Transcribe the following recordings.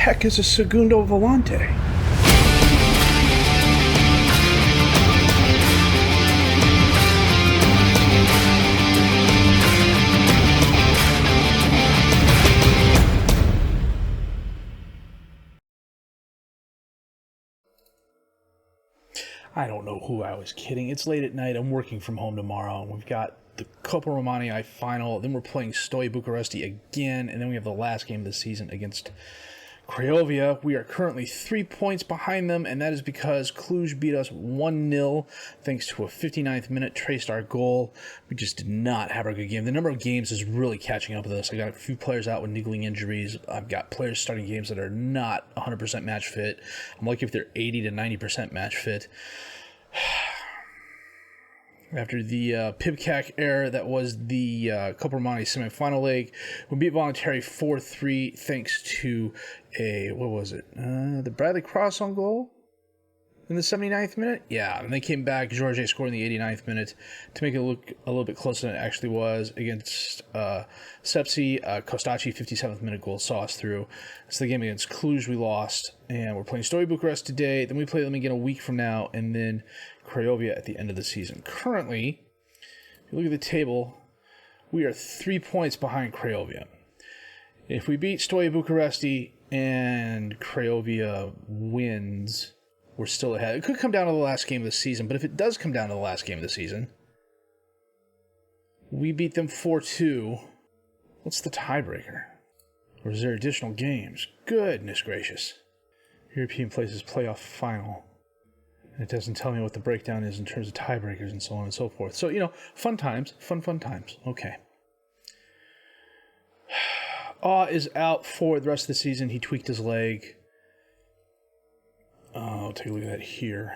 heck is a segundo volante? I don't know who I was kidding. It's late at night. I'm working from home tomorrow. And we've got the Copa Romani final. Then we're playing Steaua Bucuresti again. And then we have the last game of the season against Craiova. We are currently 3 points behind them. And that is because Cluj beat us 1-0 thanks to a 59th minute Traystar goal. We just did not have a good game. The number of games is really catching up with us. I got a few players out with niggling injuries. I've got players starting games that are not 100% match fit. I'm lucky if they're 80 to 90% match fit. After the Pibcac error that was the Copa Romani semifinal leg, we beat Voluntary 4-3 thanks to the Bradley Cross on goal in the 79th minute? Yeah, and they came back. George scored in the 89th minute to make it look a little bit closer than it actually was against Sepsi. Costaci, 57th minute goal saw us through. It's the game against Cluj we lost, and we're playing Steaua Bucharest today. Then we play them again a week from now, and then Craiova at the end of the season. Currently, if you look at the table, we are 3 points behind Craiova. If we beat Steaua Bucuresti and Craiova wins, we're still ahead. It could come down to the last game of the season, but if it does come down to the last game of the season, we beat them 4-2. What's the tiebreaker? Or is there additional games? Goodness gracious. European Places playoff final. And it doesn't tell me what the breakdown is in terms of tiebreakers and so on and so forth. So, fun times. Fun times. Okay. Aw is out for the rest of the season. He tweaked his leg. I'll take a look at that here.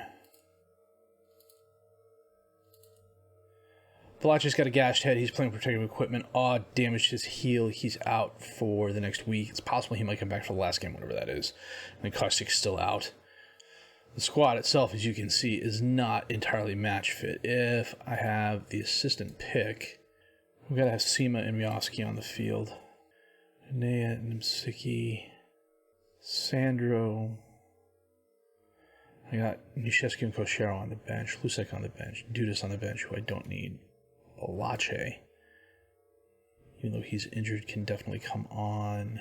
Valachi's got a gashed head. He's playing protective equipment. Aw damaged his heel. He's out for the next week. It's possible he might come back for the last game, whatever that is. And Caustic's still out. The squad itself, as you can see, is not entirely match fit. If I have the assistant pick, we've got to have Sima and Miofsky on the field. Nea, Nimsicki, Sandro. I got Nishescu and Koshero on the bench, Lusek on the bench, Dudas on the bench, who I don't need. Olache, even though he's injured, can definitely come on.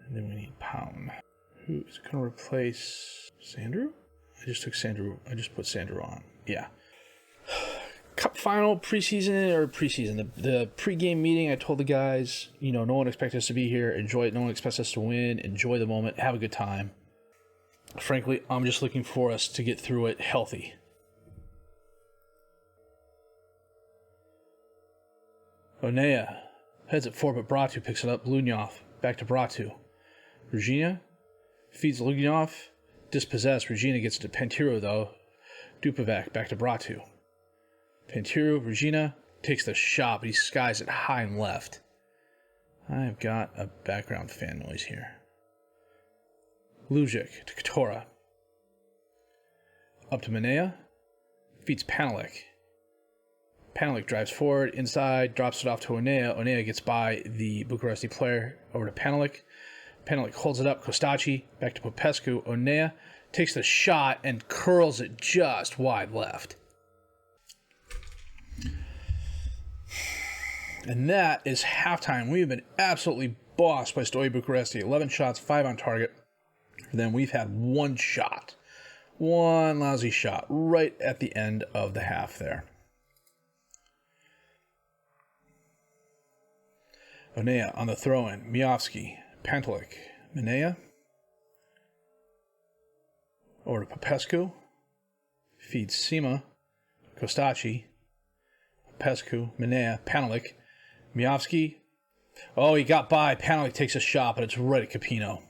And then we need Pound. Who's going to replace Sandro? I just put Sandro on. Yeah. Cup final, preseason. The pregame meeting, I told the guys, no one expects us to be here. Enjoy it. No one expects us to win. Enjoy the moment. Have a good time. Frankly, I'm just looking for us to get through it healthy. Onea heads at 4, but Bratu picks it up. Lunyov back to Bratu. Regina feeds Lugnov. Dispossessed. Regina gets to Pantiro, though. Dupovac back to Bratu. Pantiro, Regina takes the shot, but he skies it high and left. I've got a background fan noise here. Lujic to Katora. Up to Manea. Feeds Panelik. Panelik drives forward, inside, drops it off to Onea. Onea gets by the Bucuresti player over to Panelik. Panelik holds it up. Costaci back to Popescu. Onea takes the shot and curls it just wide left. And that is halftime. We have been absolutely bossed by Steaua Bucuresti. 11 shots, 5 on target. Then we've had one lousy shot right at the end of the half there. Onea on the throw-in. Miofsky, Pantelic, Manea. Over to Popescu. Feeds Sima, Costaci, Popescu, Manea, Pantelic, Miofsky. Oh, he got by. Pantelic takes a shot, but it's right at Capino.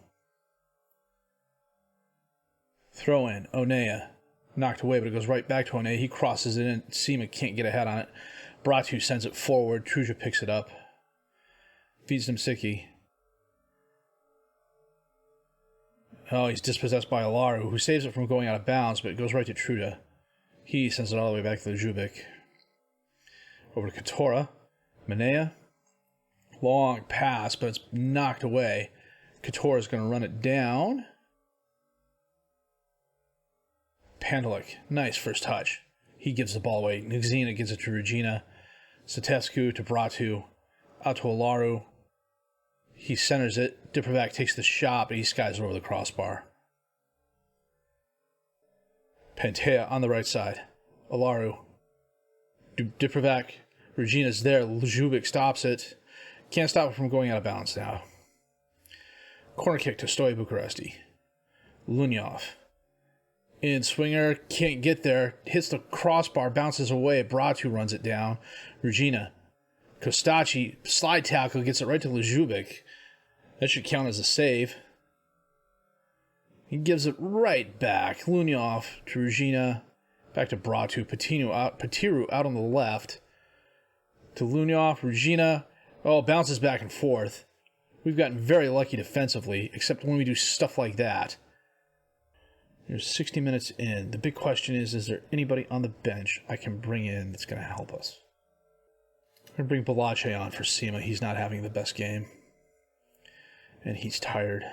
Throw in, Onea. Knocked away, but it goes right back to Onea. He crosses it in. Sima can't get ahead on it. Bratu sends it forward. Truja picks it up. Feeds Nimsicki. Oh, he's dispossessed by Alaru, who saves it from going out of bounds, but it goes right to Truda. He sends it all the way back to the Zubik. Over to Katora. Manea. Long pass, but it's knocked away. Couture is going to run it down. Pandelic, nice first touch. He gives the ball away. Nixina gives it to Regina. Satescu to Bratu. Out to Olaru. He centers it. Diprovac takes the shot, but he skies over the crossbar. Pantea on the right side. Olaru. Diprovac. Regina's there. Lujubic stops it. Can't stop it from going out of bounds now. Corner kick to Stoy Bucharesti. Lunyov. In swinger. Can't get there. Hits the crossbar. Bounces away. Bratu runs it down. Regina. Kostacci. Slide tackle. Gets it right to Lujubic. That should count as a save. He gives it right back. Lunyov to Regina. Back to Bratu. Patiru out on the left. To Lunyov. Regina. Oh, bounces back and forth. We've gotten very lucky defensively, except when we do stuff like that. There's 60 minutes in. The big question is there anybody on the bench I can bring in that's going to help us? I'm going to bring Balache on for Sima. He's not having the best game. And he's tired.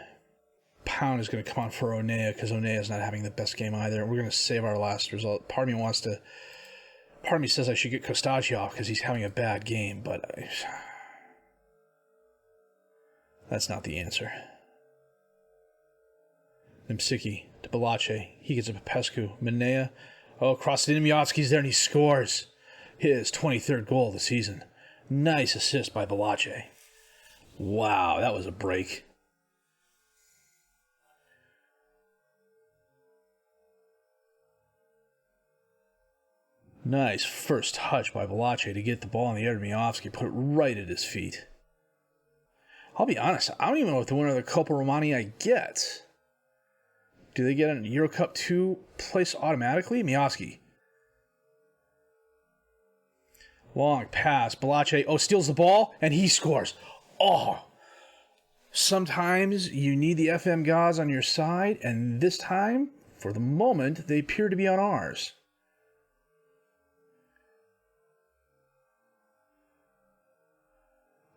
Pound is going to come on for Onea because Onea is not having the best game either. We're going to save our last result. Part of me says I should get Kostacci off because he's having a bad game, but that's not the answer. Nimsicki to Balache. He gets a Popescu. Minea. Oh, crossed it in. Miotski's there and he scores his 23rd goal of the season. Nice assist by Balache. Wow, that was a break. Nice first touch by Balache to get the ball in the air to Miovski, put it right at his feet. I'll be honest, I don't even know what the winner of the Copa Romani I get. Do they get a Euro Cup 2 place automatically? Miovski. Long pass. Balache, steals the ball, and he scores. Oh! Sometimes you need the FM gods on your side, and this time, for the moment, they appear to be on ours.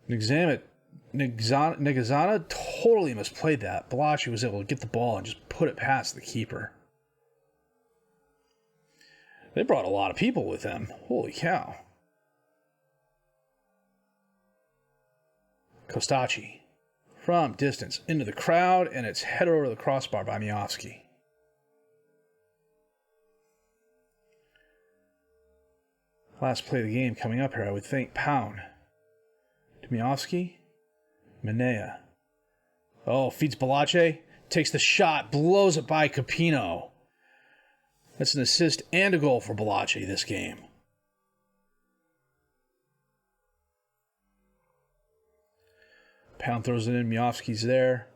Nagazana totally misplayed that. Balache was able to get the ball and just put it past the keeper. They brought a lot of people with them. Holy cow. Kostacci. From distance into the crowd, and it's headed over the crossbar by Miovski. Last play of the game coming up here, I would think. Pound. To Miovski. Minea. Oh, feeds Balache. Takes the shot. Blows it by Capino. That's an assist and a goal for Balache this game. Pound throws it in. Miovski's there.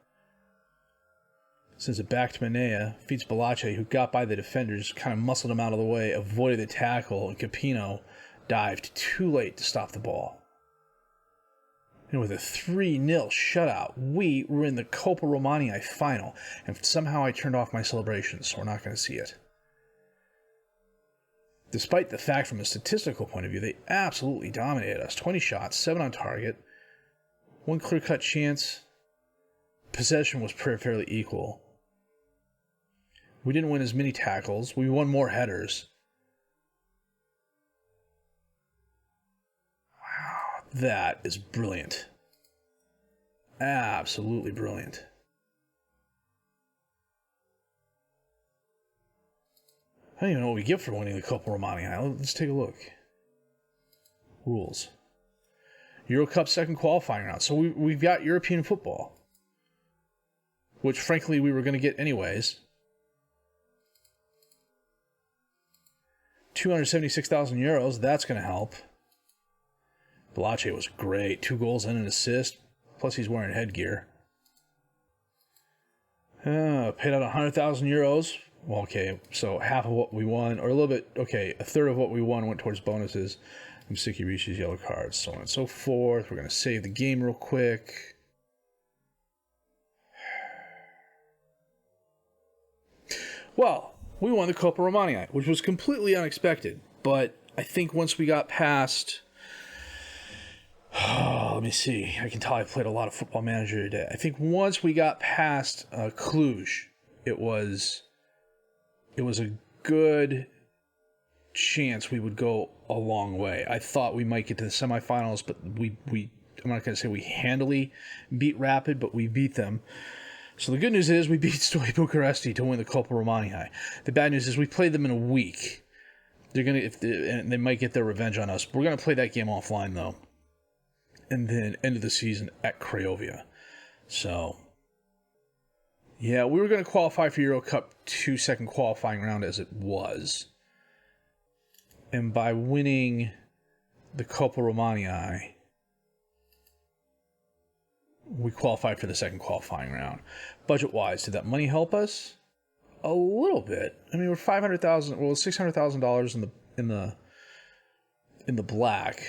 Sends it back to Minea. Feeds Balache, who got by the defenders, kind of muscled him out of the way, avoided the tackle, and Capino dived too late to stop the ball. And with a 3-0 shutout, we were in the Copa Romani final, and somehow I turned off my celebrations, so we're not going to see it. Despite the fact from a statistical point of view, they absolutely dominated us. 20 shots, 7 on target, 1 clear-cut chance. Possession was fairly equal. We didn't win as many tackles. We won more headers. Wow, that is brilliant. Absolutely brilliant. I don't even know what we get for winning the Copa Romani. Let's take a look. Rules. Euro Cup second qualifying round. So we've got European football, which frankly we were going to get anyways. 276,000 euros. That's going to help. Balache was great. 2 goals and an assist. Plus he's wearing headgear. Paid out 100,000 euros. Well, okay, so half of what we won, or a little bit, okay, a third of what we won went towards bonuses. Msiki reaches yellow cards, so on and so forth. We're going to save the game real quick. Well, we won the Copa Romani, which was completely unexpected. But I think once we got past, let let me see. I can tell I played a lot of Football Manager today. I think once we got past Cluj, it was a good chance we would go a long way. I thought we might get to the semifinals, but I'm not going to say we handily beat Rapid, but we beat them. So the good news is we beat Steaua Bucuresti to win the Copa Romani. The bad news is we played them in a week. And they might get their revenge on us. We're gonna play that game offline though, and then end of the season at Craiovia. So yeah, we were gonna qualify for Euro Cup 2 second qualifying round as it was, and by winning the Copa Romani, we qualified for the second qualifying round. Budget-wise, did that money help us? A little bit. I mean, we're $600,000 in the black.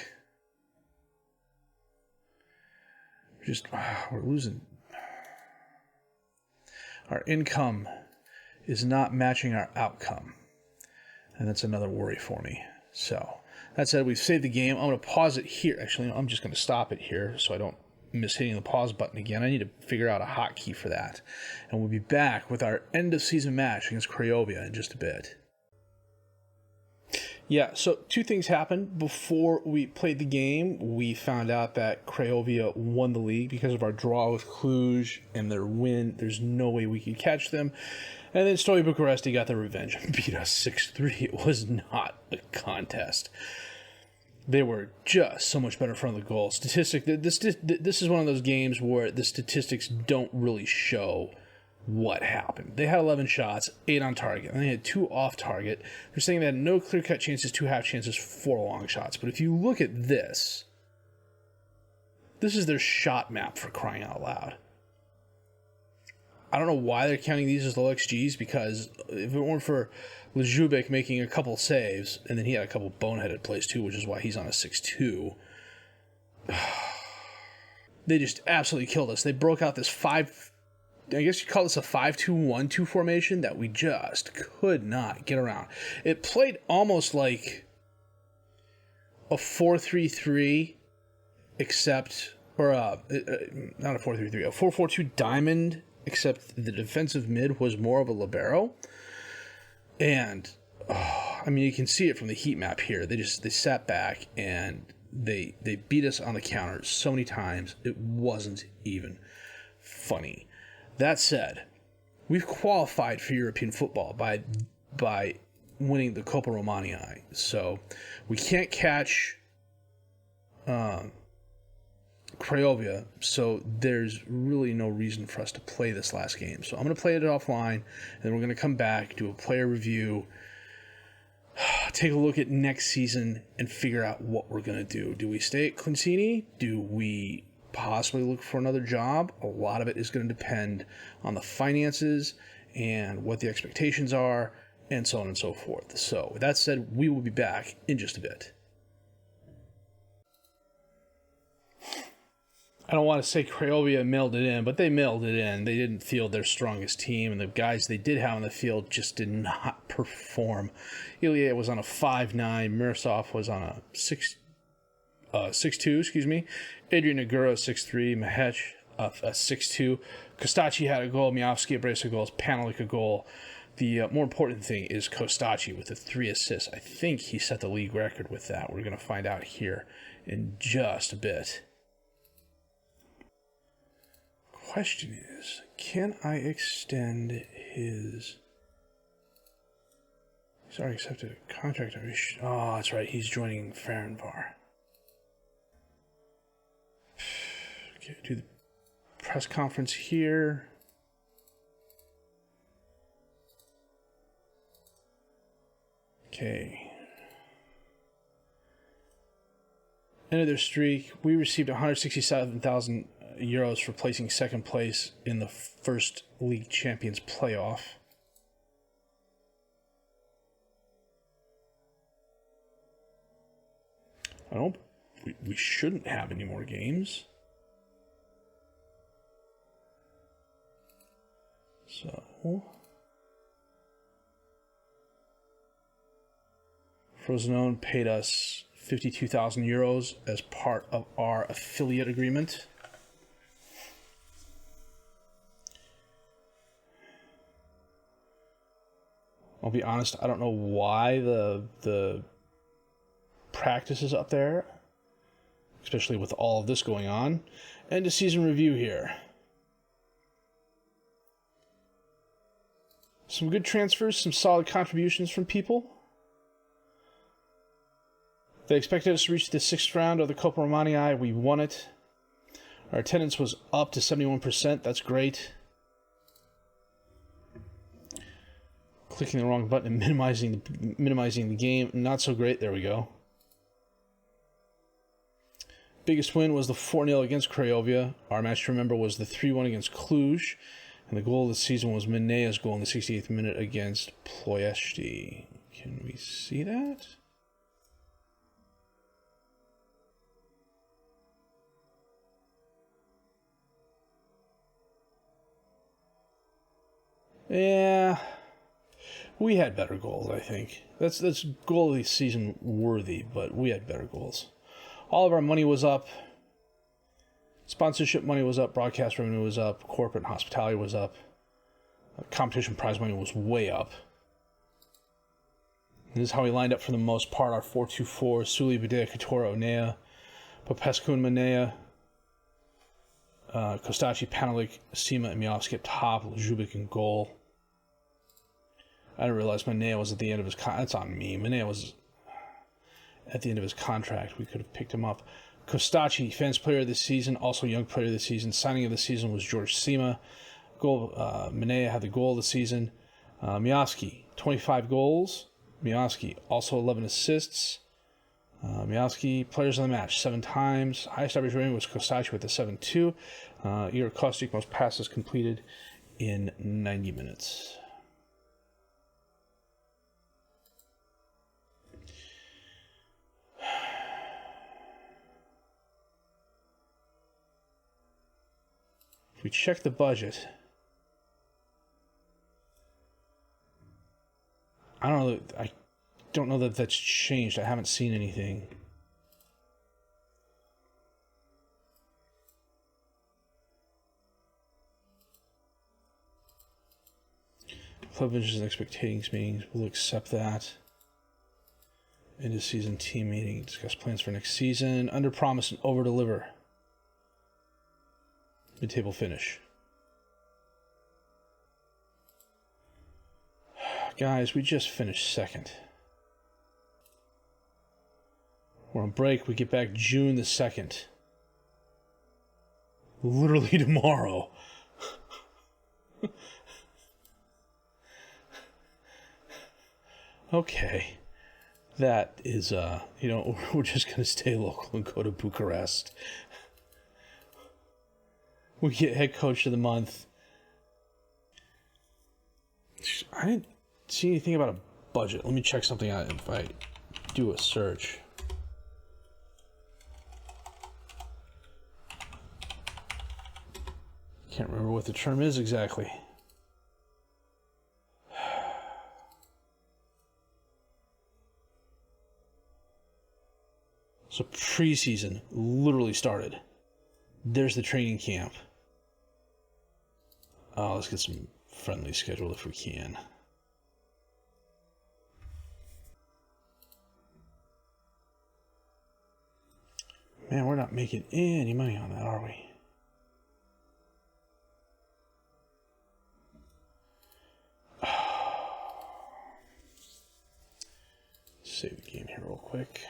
We're losing. Our income is not matching our outcome, and that's another worry for me. So that said, we've saved the game. I'm going to pause it here. Actually, I'm just going to stop it here so I don't miss hitting the pause button again. I need to figure out a hotkey for that. And we'll be back with our end of season match against Craiovia in just a bit. Yeah, so two things happened before we played the game. We found out that Craiovia won the league because of our draw with Cluj and their win. There's no way we could catch them. And then Steaua Bucuresti got their revenge and beat us 6-3. It was not a contest. They were just so much better in front of the goal. This is one of those games where the statistics don't really show what happened. They had 11 shots, 8 on target, and they had 2 off target. They're saying they had no clear-cut chances, 2 half chances, 4 long shots. But if you look at this is their shot map, for crying out loud. I don't know why they're counting these as low XGs, because if it weren't for Ljubic making a couple saves, and then he had a couple boneheaded plays too, which is why he's on a 6-2. They just absolutely killed us. They broke out this I guess you call this a 5-2-1-2 formation that we just could not get around. It played almost like a 4-3-3, except, or not a 4-3-3, a 4-4-2 diamond, except the defensive mid was more of a libero. And, I mean, you can see it from the heat map here. They sat back and they beat us on the counter so many times, it wasn't even funny. That said, we've qualified for European football by winning the Copa Romani. So we can't catch Craiovia, so there's really no reason for us to play this last game. So I'm going to play it offline, and then we're going to come back, do a player review, take a look at next season, and figure out what we're going to do. Do we stay at Clincini? Do we possibly look for another job? A lot of it is going to depend on the finances and what the expectations are, and so on and so forth. So with that said, we will be back in just a bit. I don't want to say Craiovia mailed it in, but they mailed it in. They didn't field their strongest team, and the guys they did have on the field just did not perform. Ilya was on a 5-9. Mirsov was on a 6-2, Adrian Nagura, 6-3. Mahech, a 6-2. Kostacci had a goal. Miovski, a brace of goals. Panelik, a goal. The more important thing is Kostacci with the 3 assists. I think he set the league record with that. We're going to find out here in just a bit. Question is, can I extend his... He's already accepted a contract. Oh, that's right. He's joining Ferenvar. Okay, do the press conference here. Okay. End of their streak. We received 167,000 euros for placing second place in the first League Champions playoff. We shouldn't have any more games. So Frosinone paid us 52,000 euros as part of our affiliate agreement. I'll be honest, I don't know why the practice is up there, especially with all of this going on. End of season review here. Some good transfers, some solid contributions from people. They expected us to reach the 6th round of the Copa Romani. We won it. Our attendance was up to 71%. That's great. Clicking the wrong button and minimizing the game. Not so great. There we go. Biggest win was the 4-0 against Craiovia. Our match to remember was the 3-1 against Cluj. And the goal of the season was Menea's goal in the 68th minute against Ploiești. Can we see that? Yeah, we had better goals, I think. That's goal of the season worthy, but we had better goals. All of our money was up. Sponsorship money was up. Broadcast revenue was up. Corporate and hospitality was up. Competition prize money was way up. This is how we lined up for the most part. Our 4-2-4, Suli, Badea, Katora, Onea, Popescu and Manea, Kostaci, Panelik, Sima, and Miovski up top, Zubik in goal. I didn't realize Manea was at the end of his contract. That's on me. Manea was at the end of his contract. We could have picked him up. Kostaci, Fans Player of the Season, also Young Player of the Season. Signing of the season was George Sima. Manea had the goal of the season. Miovski, 25 goals. Miovski, also 11 assists. Miovski, players of the match, 7 times. Highest average rating was Kostaci with a 7-2. Igor Kostic, most passes completed in 90 minutes. If we check the budget, I don't know that that's changed. I haven't seen anything. Club visions and expectations meetings. We'll accept that. End of season team meeting. Discuss plans for next season. Under promise and over deliver. Mid-table finish. Guys, we just finished second. We're on break. We get back June the 2nd. Literally tomorrow. Okay. That is, we're just going to stay local and go to Bucharest. We get head coach of the month. I didn't see anything about a budget. Let me check something out if I do a search. Can't remember what the term is exactly. So preseason literally started. There's the training camp. Oh, let's get some friendly scheduled if we can. Man, we're not making any money on that, are we? Save the game here real quick.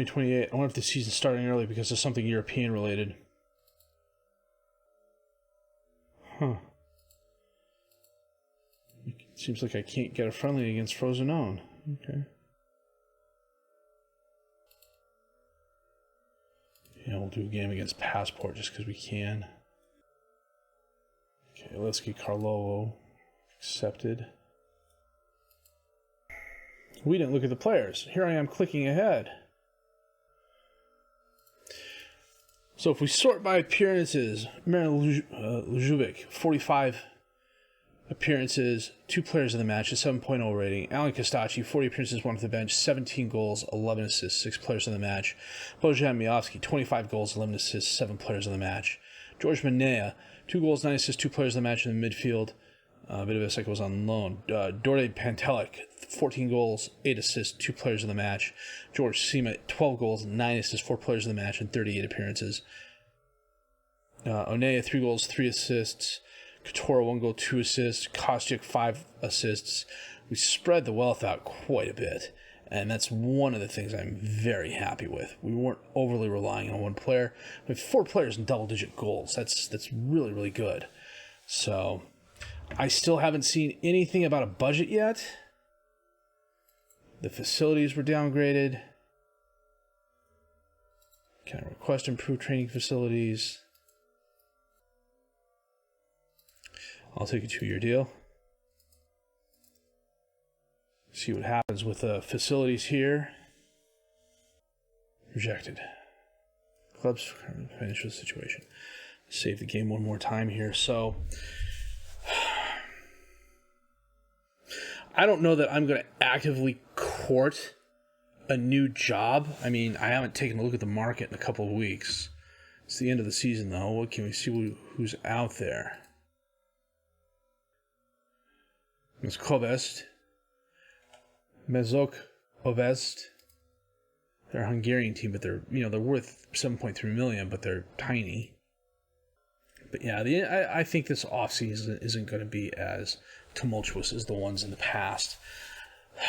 '28. I wonder if the season's starting early because of something European related. Huh. It seems like I can't get a friendly against Frosinone. Okay. Yeah, we'll do a game against Passport just because we can. Okay, let's get Carlovo accepted. We didn't look at the players. Here I am clicking ahead. So if we sort by appearances, Marin Lujovic, 45 appearances, 2 players of the match, a 7.0 rating. Alan Kostacki, 40 appearances, 1 off the bench, 17 goals, 11 assists, 6 players of the match. Bojan Miovski, 25 goals, 11 assists, 7 players of the match. George Manea, 2 goals, 9 assists, 2 players of the match in the midfield. Vidovicek was on loan. Dorde Pantelic, 14 goals, 8 assists, 2 players of the match. George Sima, 12 goals, 9 assists, 4 players of the match in 38 appearances. Onea, 3 goals, 3 assists. Couture, 1 goal, 2 assists. Kostyuk, 5 assists. We spread the wealth out quite a bit, and that's one of the things I'm very happy with. We weren't overly relying on one player. We have 4 players in double-digit goals. That's really, really good. So I still haven't seen anything about a budget yet. The facilities were downgraded. Can I request improved training facilities? I'll take a 2-year deal. See what happens with the facilities here. Rejected. Club's financial situation. Save the game one more time here. So I don't know that I'm going to actively court a new job. I mean, I haven't taken a look at the market in a couple of weeks. It's the end of the season, though. What can we see who's out there? It's Kovest. Mezok Ovest. They're a Hungarian team, but they're worth 7.3 million, but they're tiny. But yeah, I think this offseason isn't going to be as tumultuous as the ones in the past.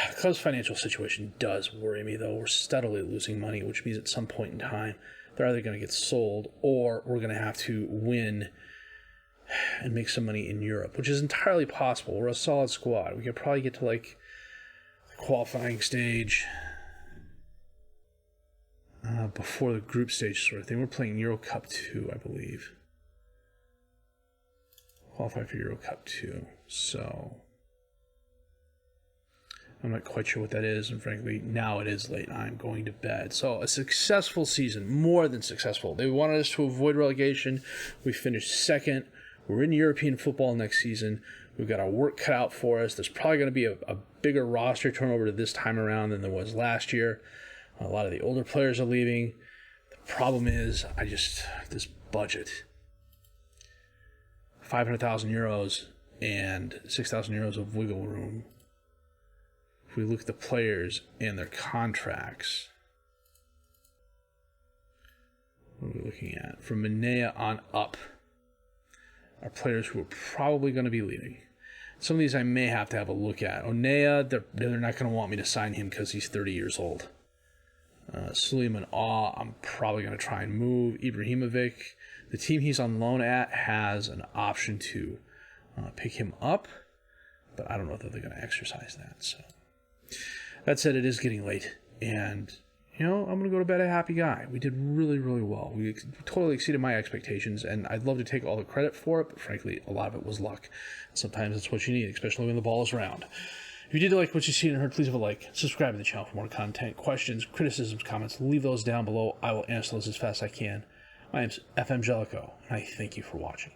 The club's financial situation does worry me, though. We're steadily losing money, which means at some point in time they're either going to get sold or we're going to have to win and make some money in Europe, which is entirely possible. We're a solid squad. We could probably get to like the qualifying stage before the group stage sort of thing. We're playing Euro Cup 2, I believe. Qualify for Euro Cup 2. So I'm not quite sure what that is, and frankly, now it is late. I'm going to bed. So a successful season, more than successful. They wanted us to avoid relegation. We finished second. We're in European football next season. We've got our work cut out for us. There's probably going to be a bigger roster turnover this time around than there was last year. A lot of the older players are leaving. The problem is, this budget, 500,000 euros and 6,000 euros of wiggle room. If we look at the players and their contracts, what are we looking at? From Manea on up are players who are probably going to be leaving. Some of these I may have to have a look at. Onea, they're not going to want me to sign him because he's 30 years old. Suleiman Aw, I'm probably going to try and move. Ibrahimovic, the team he's on loan at has an option to pick him up, but I don't know that they're going to exercise that. So that said, it is getting late, and I'm going to go to bed a happy guy. We did really, really well. We totally exceeded my expectations, and I'd love to take all the credit for it, but frankly, a lot of it was luck. Sometimes it's what you need, especially when the ball is round. If you did like what you seen and heard, please leave a like. Subscribe to the channel for more content. Questions, criticisms, comments, leave those down below. I will answer those as fast as I can. My name's FM Jellico, and I thank you for watching.